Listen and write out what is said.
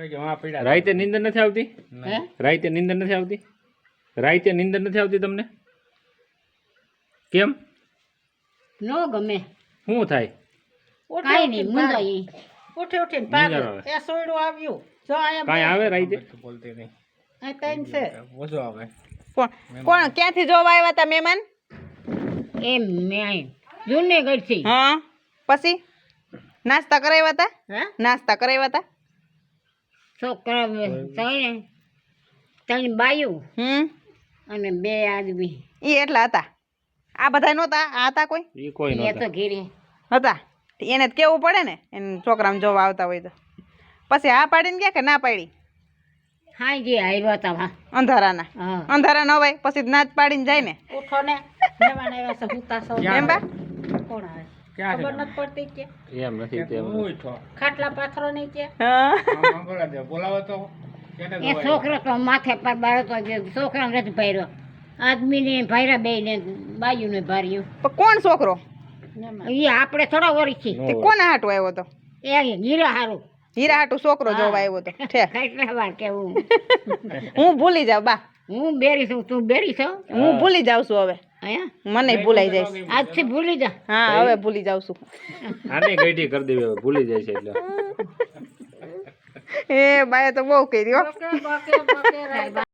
રાતે નીંદર નથી આવતી? રાતે નીંદર નથી આવતી? રાતે નીંદર નથી આવતી તમને? કેમ? નો ગમે. શું થાય? કાઈ નહીં મુંજાઈ. ઉઠીને પાગલ એ સોયડું આવ્યું જો આયા કાંઈ આવે રાતે? બોલતી નહીં આ તૈન છે ઓછો આવે. કોણ ક્યાંથી જોવા આવ્યા હતા મહેમાન? એમ મેં જૂને ગઈ. હા પછી નાસ્તા કરાવ્યા હતા? હે નાસ્તા કરાવ્યા હતા? છોકરા ત્રણ બાયું અને 2 આદમી. ઈ એટલા હતા? આ બધા નહોતા? આ હતા કોઈ? એ કોઈ એ તો નહોતા. ઘીરે હતા. એને જ કેવું પડે ને એને છોકરાને જોવા આવતા હોય તો. પછી હા પાડીને ગયા કે ના પાડી? હા જે આવ્યા હતા. અંધારાના? હા અંધારા ન હોય પછી ના જ પાડીને જાય ને. ઉઠો ને મહેમાન આવ્યા છે હુતા છો એમ બા? કોણ આવે ક્યાં છે? ખબર નથી પડતી કે એમ નથી તેમ. ખાટલા પાથરો નહીં કે હા. બોલાવો તો. એ છોકરો તો માથે પર બાળતો છોકરાને નથી ભાર્યો. આદમીને ભાર્યા બે ને બાયુને ભાર્યું. પણ કોણ છોકરો? એ આપણે થોડા ઓળખી. તે કોના હાટુ આવ્યો તો? એ ગીરા હારું હીરા હાટુ છોકરો જોવા આવ્યો તો. ઠેક. કેટલા વાર કેવું. હું ભૂલી જાઉં બા. હું બેરી છું તું બેરી છો. હું ભૂલી જાઉં છું હવે. અહીંયા મને ભૂલાઈ જાય. આજથી ભૂલી જા. હા હવે ભૂલી જાઉં છું. આને ગઈઢી કરી દેવી હવે ભૂલી જાય છે એટલે. એ બાએ તો બહુ કર્યો. બકે